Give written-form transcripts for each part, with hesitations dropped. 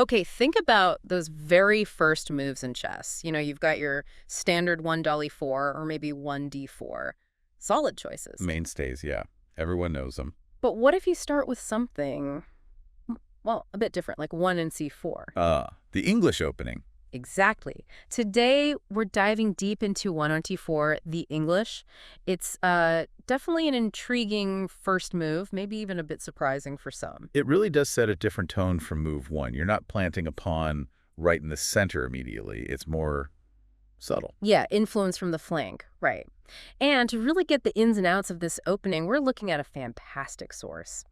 Okay, think about those very first moves in chess. You've got your standard 1 dolly 4 or maybe 1 d4. Solid choices. Mainstays, yeah. Everyone knows them. But what if you start with something, well, a bit different, like 1 and c4? The English opening. Exactly. Today, we're diving deep into 1 on t4, the English. It's definitely an intriguing first move, maybe even a bit surprising for some. It really does set a different tone from move one. You're not planting a pawn right in the center immediately. It's more subtle. Yeah, influence from the flank, right. And to really get the ins and outs of this opening, we're looking at a fantastic source.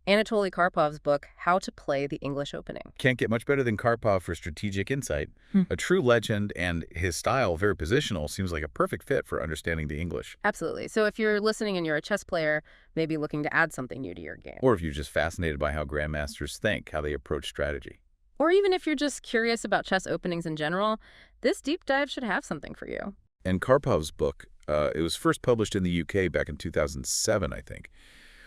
Anatoly Karpov's book, How to Play the English Opening. Can't get much better than Karpov for strategic insight. Hmm. A true legend, and his style, very positional, seems like a perfect fit for understanding the English. Absolutely. So if you're listening and you're a chess player, maybe looking to add something new to your game. Or if you're just fascinated by how grandmasters think, how they approach strategy. Or even if you're just curious about chess openings in general, this deep dive should have something for you. And Karpov's book, it was first published in the UK back in 2007, I think.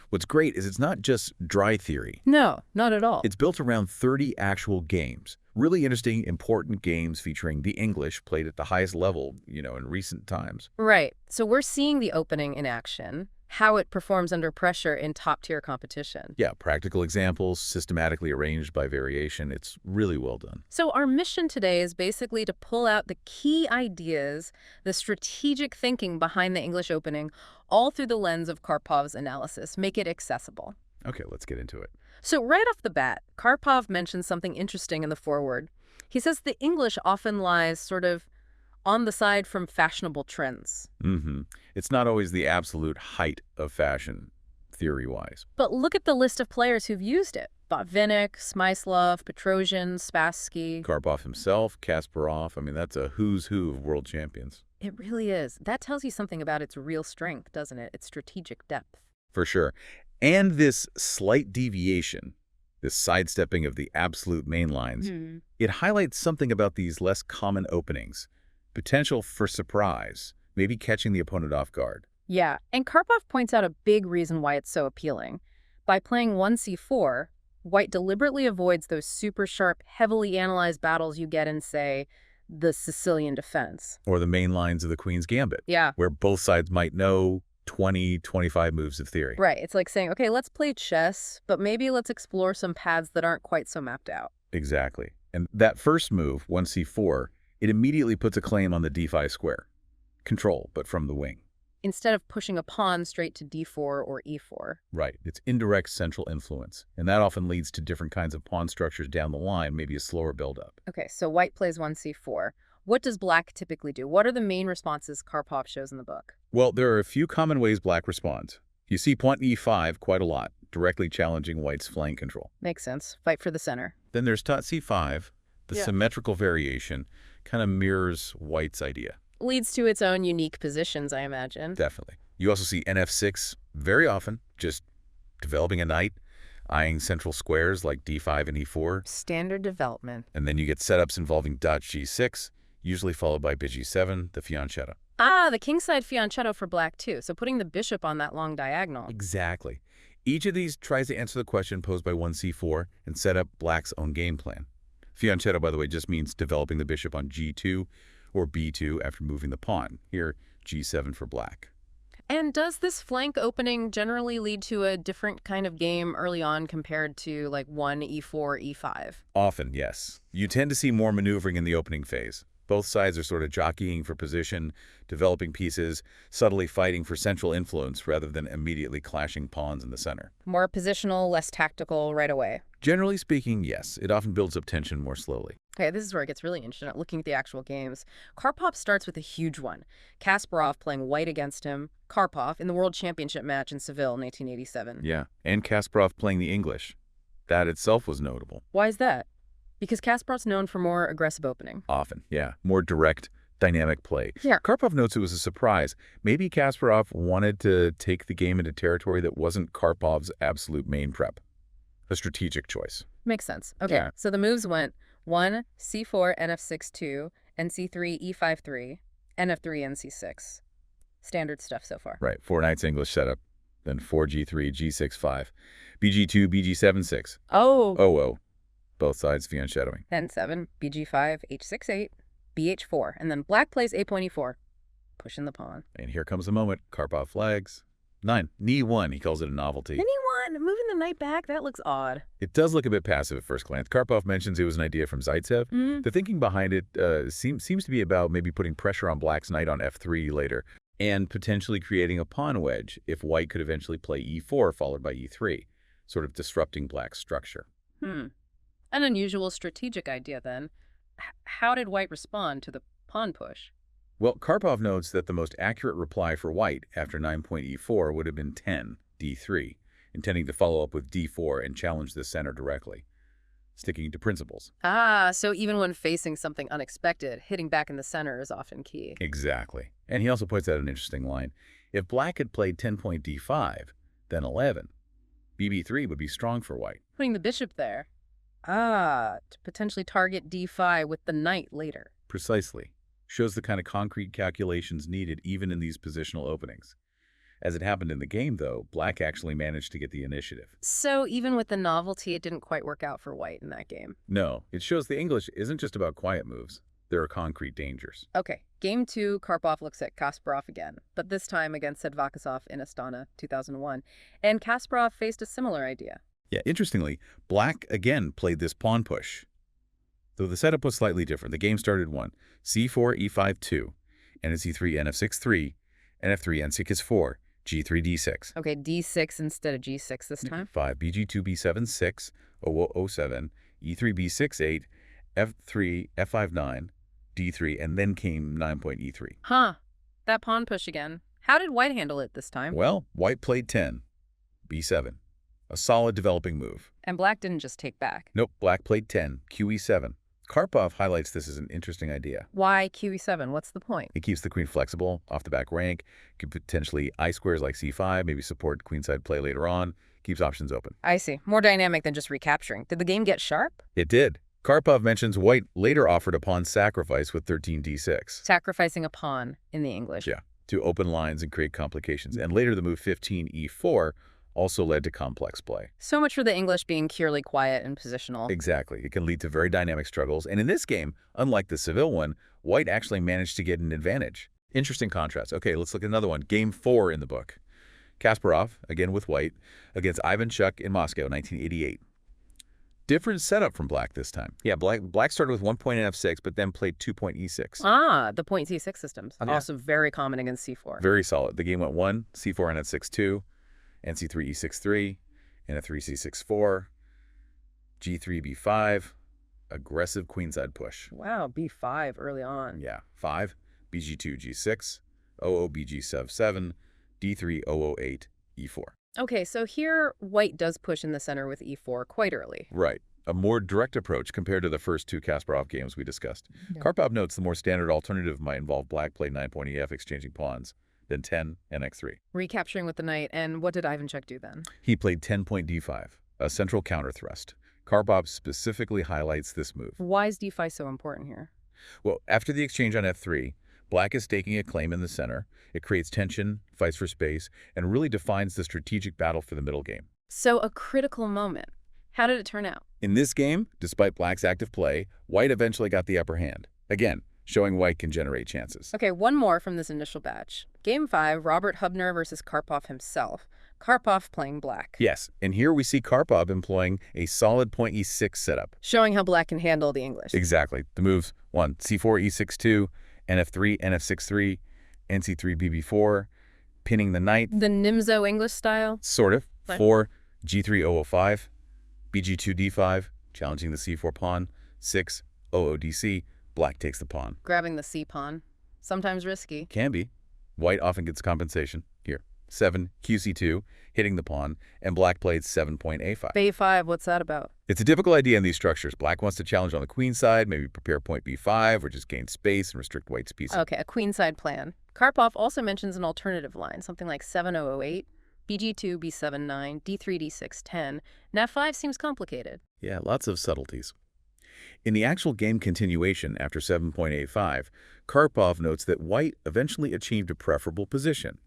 What's great is it's not just dry theory. No, not at all. It's built around 30 actual games. Really interesting, important games featuring the English played at the highest level, in recent times. Right. So we're seeing the opening in action, how it performs under pressure in top-tier competition. Yeah, practical examples, systematically arranged by variation. It's really well done. So our mission today is basically to pull out the key ideas, the strategic thinking behind the English opening, all through the lens of Karpov's analysis, make it accessible. Okay, let's get into it. So right off the bat, Karpov mentions something interesting in the foreword. He says the English often lies sort of on the side from fashionable trends. It's not always the absolute height of fashion, theory-wise. But look at the list of players who've used it. Botvinnik, Smyslov, Petrosian, Spassky. Karpov himself, Kasparov, that's a who's who of world champions. It really is. That tells you something about its real strength, doesn't it? Its strategic depth. For sure. And this slight deviation, this sidestepping of the absolute main lines, it highlights something about these less common openings. Potential for surprise, maybe catching the opponent off guard. Yeah, and Karpov points out a big reason why it's so appealing. By playing 1c4, White deliberately avoids those super sharp, heavily analyzed battles you get in, say, the Sicilian defense. Or the main lines of the Queen's Gambit. Yeah. Where both sides might know 20, 25 moves of theory. Right. It's like saying, okay, let's play chess, but maybe let's explore some paths that aren't quite so mapped out. Exactly. And that first move, 1c4, it immediately puts a claim on the d5 square. Control, but from the wing. Instead of pushing a pawn straight to d4 or e4. Right. It's indirect central influence. And that often leads to different kinds of pawn structures down the line, maybe a slower buildup. Okay, so White plays 1c4. What does Black typically do? What are the main responses Karpov shows in the book? Well, there are a few common ways Black responds. You see pawn e5 quite a lot, directly challenging White's flank control. Makes sense. Fight for the center. Then there's Tot c5. The symmetrical variation kind of mirrors White's idea. Leads to its own unique positions, I imagine. Definitely. You also see nf6 very often, just developing a knight, eyeing central squares like d5 and e4. Standard development. And then you get setups involving dot g6, usually followed by bit g7, the fianchetto. Ah, the kingside fianchetto for Black too, so putting the bishop on that long diagonal. Exactly. Each of these tries to answer the question posed by 1c4 and set up Black's own game plan. Fianchetto, by the way, just means developing the bishop on g2 or b2 after moving the pawn. Here, g7 for Black. And does this flank opening generally lead to a different kind of game early on compared to like 1, e4, e5? Often, yes. You tend to see more maneuvering in the opening phase. Both sides are sort of jockeying for position, developing pieces, subtly fighting for central influence rather than immediately clashing pawns in the center. More positional, less tactical right away. Generally speaking, yes. It often builds up tension more slowly. Okay, this is where it gets really interesting, looking at the actual games. Karpov starts with a huge one. Kasparov playing White against him. Karpov in the World Championship match in Seville in 1887. Yeah, and Kasparov playing the English. That itself was notable. Why is that? Because Kasparov's known for more aggressive opening. Often, yeah. More direct, dynamic play. Yeah. Karpov notes it was a surprise. Maybe Kasparov wanted to take the game into territory that wasn't Karpov's absolute main prep. A strategic choice. Makes sense. Okay, Yeah. So the moves went 1, c4, nf6, 2, nc3, e5, 3, nf3, nc6. Standard stuff so far. Right, 4 knights English setup. Then 4 g3, g6, 5. bg2, bg7, 6. Oh. Oh. both sides v shadowing. Then 7, bg5, h6-8, bh4, and then black plays a.e4, pushing the pawn. And here comes the moment. Karpov flags. 9, knee1, he calls it a novelty. Anyone moving the knight back? That looks odd. It does look a bit passive at first glance. Karpov mentions it was an idea from Zaitsev. The thinking behind it seems to be about maybe putting pressure on black's knight on f3 later, and potentially creating a pawn wedge if white could eventually play e4 followed by e3, sort of disrupting black's structure. An unusual strategic idea, then. How did white respond to the pawn push? Well, Karpov notes that the most accurate reply for white after 9.e4 would have been 10, d3, intending to follow up with d4 and challenge the center directly, sticking to principles. So even when facing something unexpected, hitting back in the center is often key. Exactly. And he also points out an interesting line. If black had played 10.d5, then 11, bb3 would be strong for white. Putting the bishop there. To potentially target d5 with the knight later. Precisely. Shows the kind of concrete calculations needed even in these positional openings. As it happened in the game, though, black actually managed to get the initiative. So even with the novelty, it didn't quite work out for white in that game. No, it shows the English isn't just about quiet moves. There are concrete dangers. Okay, game 2, Karpov looks at Kasparov again, but this time against Sedvakisov in Astana, 2001. And Kasparov faced a similar idea. Yeah, interestingly, black again played this pawn push. Though the setup was slightly different. The game started 1, c4, e5, 2, nc3, nf6, 3, nf3, n6 is 4, g3, d6. Okay, d6 instead of g6 this time. 5, bg2, b7, 6, o7, e3, b6, 8, f3, f5, 9, d3, and then came 9.e3. That pawn push again. How did white handle it this time? Well, white played 10, b7, a solid developing move. And black didn't just take back. Nope, black played 10, qe7. Karpov highlights this as an interesting idea. Why qe7? What's the point? It keeps the queen flexible, off the back rank, could potentially I-squares like c5, maybe support queenside play later on, keeps options open. I see. More dynamic than just recapturing. Did the game get sharp? It did. Karpov mentions white later offered a pawn sacrifice with 13 d6. Sacrificing a pawn in the English. Yeah, to open lines and create complications. And later the move 15 e4 also led to complex play. So much for the English being purely quiet and positional. Exactly. It can lead to very dynamic struggles. And in this game, unlike the Seville one, white actually managed to get an advantage. Interesting contrast. Okay, let's look at another one. Game 4 in the book. Kasparov, again with white, against Ivan Chuk in Moscow, 1988. Different setup from black this time. Yeah, black started with 1 point in f6, but then played 2 point e6. The point c6 systems. Yeah. Also very common against c4. Very solid. The game went 1, c4 and f6, 2, nc3, e6, 3, and f3, c6, 4, g3, b5, aggressive queenside push. Wow, b5 early on. Yeah, 5, bg2, g6, oo, bg7, 7, d3, oo, 8, e4. Okay, so here white does push in the center with e4 quite early. Right. A more direct approach compared to the first 2 Kasparov games we discussed. Yeah. Karpov notes the more standard alternative might involve black play 9.ef exchanging pawns, then 10 and x3. Recapturing with the knight, and what did Ivanchuk do then? He played 10.d5, a central counter thrust. Karpov specifically highlights this move. Why is d5 so important here? Well, after the exchange on f3, black is staking a claim in the center. It creates tension, fights for space, and really defines the strategic battle for the middle game. So a critical moment. How did it turn out? In this game, despite black's active play, white eventually got the upper hand. Again, showing white can generate chances. Okay, one more from this initial batch. Game 5, Robert Hubner versus Karpov himself. Karpov playing black. Yes, and here we see Karpov employing a solid point e6 setup. Showing how black can handle the English. Exactly. The moves 1, c4, e6, 2, nf3, nf6, 3, nc3, bb4, pinning the knight. The Nimzo English style? Sort of. What? 4, g3, oo5, bg2, d5, challenging the c4 pawn. 6, oo, dc, black takes the pawn. Grabbing the c pawn. Sometimes risky. Can be. White often gets compensation. Here. 7, qc2, hitting the pawn, and black played 7.a5. a5, what's that about? It's a difficult idea in these structures. Black wants to challenge on the queen side, maybe prepare point b5, or just gain space and restrict white's piece. Okay, a queenside plan. Karpov also mentions an alternative line, something like 7008, bg2, b7, 9, d3, d6, 10. And f5 seems complicated. Yeah, lots of subtleties. In the actual game continuation after 7.85, Karpov notes that white eventually achieved a preferable position.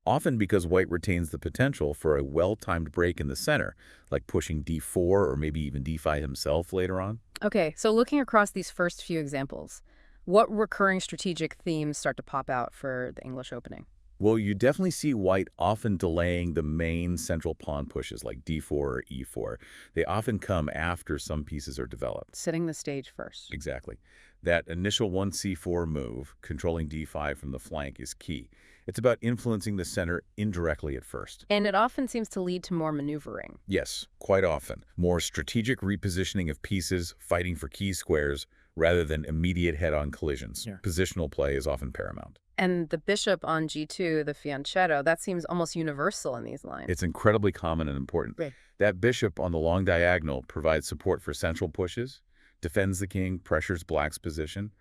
often because white retains the potential for a well-timed break in the center, like pushing d4 or maybe even d5 himself later on. Okay, so looking across these first few examples, what recurring strategic themes start to pop out for the English opening? Well, you definitely see white often delaying the main central pawn pushes like d4 or e4. They often come after some pieces are developed. Setting the stage first. Exactly. That initial 1c4 move, controlling d5 from the flank, is key. It's about influencing the center indirectly at first. And it often seems to lead to more maneuvering. Yes, quite often. More strategic repositioning of pieces, fighting for key squares, rather than immediate head-on collisions. Yeah. Positional play is often paramount. And the bishop on g2, the fianchetto, that seems almost universal in these lines. It's incredibly common and important. Right. That bishop on the long diagonal provides support for central pushes, defends the king, pressures black's position.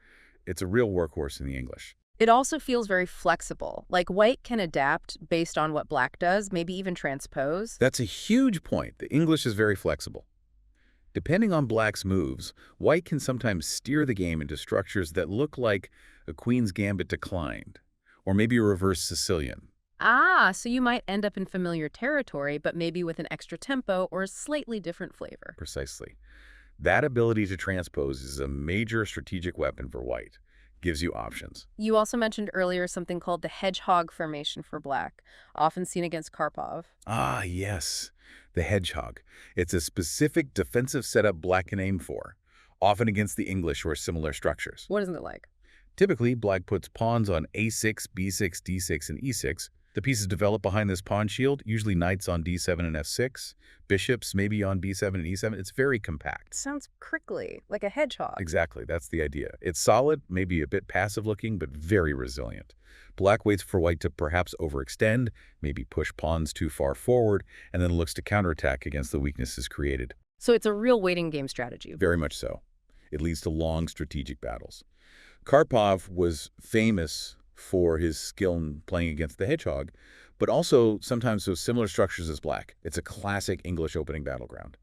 It's a real workhorse in the English. It also feels very flexible, like white can adapt based on what black does, maybe even transpose. That's a huge point. The English is very flexible. Depending on black's moves, white can sometimes steer the game into structures that look like a queen's gambit declined, or maybe a reverse Sicilian. Ah, so you might end up in familiar territory, but maybe with an extra tempo or a slightly different flavor. Precisely. That ability to transpose is a major strategic weapon for white. Gives you options. You also mentioned earlier something called the hedgehog formation for black, often seen against Karpov. Ah, yes. The hedgehog. It's a specific defensive setup black can aim for, often against the English or similar structures. What isn't it like? Typically, black puts pawns on a6, b6, d6, and e6. The pieces develop behind this pawn shield, usually knights on d7 and f6, bishops maybe on b7 and e7. It's very compact. Sounds prickly, like a hedgehog. Exactly, that's the idea. It's solid, maybe a bit passive-looking, but very resilient. Black waits for white to perhaps overextend, maybe push pawns too far forward, and then looks to counterattack against the weaknesses created. So it's a real waiting game strategy. Very much so. It leads to long strategic battles. Karpov was famous for his skill in playing against the hedgehog, but also sometimes with similar structures as black. It's a classic English opening battleground.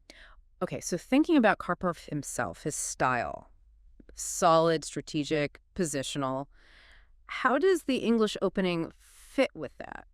Okay, so thinking about Karpov himself, his style, solid, strategic, positional, how does the English opening fit with that?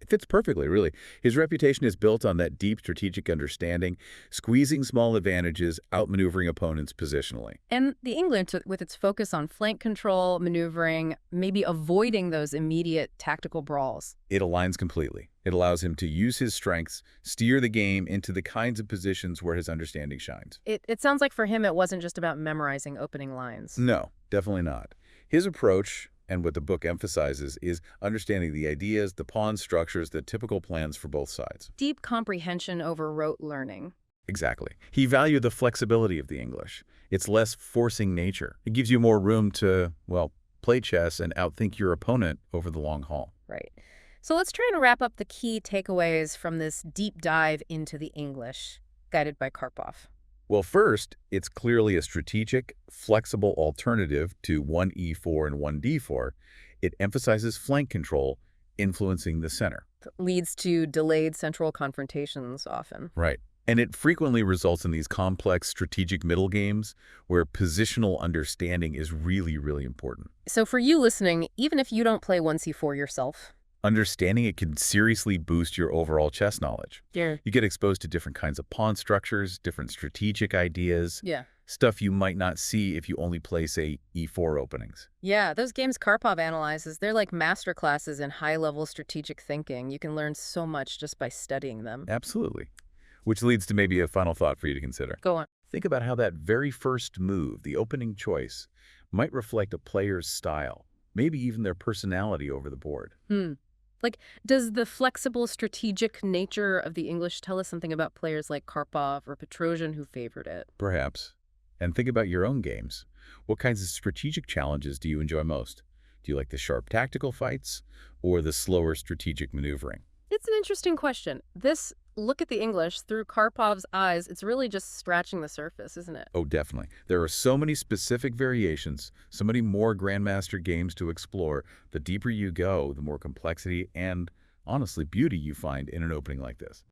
It fits perfectly, really. His reputation is built on that deep strategic understanding, squeezing small advantages, outmaneuvering opponents positionally. And the England, with its focus on flank control, maneuvering, maybe avoiding those immediate tactical brawls. It aligns completely. It allows him to use his strengths, steer the game into the kinds of positions where his understanding shines. It sounds like for him it wasn't just about memorizing opening lines. No, definitely not. His approach, and what the book emphasizes, is understanding the ideas, the pawn structures, the typical plans for both sides. Deep comprehension over rote learning. Exactly. He valued the flexibility of the English. It's less forcing nature. It gives you more room to, well, play chess and outthink your opponent over the long haul. Right. So let's try and wrap up the key takeaways from this deep dive into the English, guided by Karpov. Well, first, it's clearly a strategic, flexible alternative to 1e4 and 1d4. It emphasizes flank control, influencing the center. Leads to delayed central confrontations often. Right. And it frequently results in these complex strategic middle games where positional understanding is really, really important. So for you listening, even if you don't play 1c4 yourself, Understanding it can seriously boost your overall chess knowledge. yeah, You get exposed to different kinds of pawn structures, different strategic ideas, stuff you might not see if you only play, say, e4 openings. Yeah, those games Karpov analyzes, they're like master classes in high-level strategic thinking. You can learn so much just by studying them. Absolutely. Which leads to maybe a final thought for you to consider. Go on. Think about how that very first move, the opening choice, might reflect a player's style, maybe even their personality over the board. Like, does the flexible, strategic nature of the English tell us something about players like Karpov or Petrosian who favored it? Perhaps. And think about your own games. What kinds of strategic challenges do you enjoy most? Do you like the sharp tactical fights or the slower strategic maneuvering? It's an interesting question. This look at the English through Karpov's eyes, it's really just scratching the surface, isn't it? Oh, definitely. There are so many specific variations, so many more Grandmaster games to explore. The deeper you go, the more complexity and, honestly, beauty you find in an opening like this.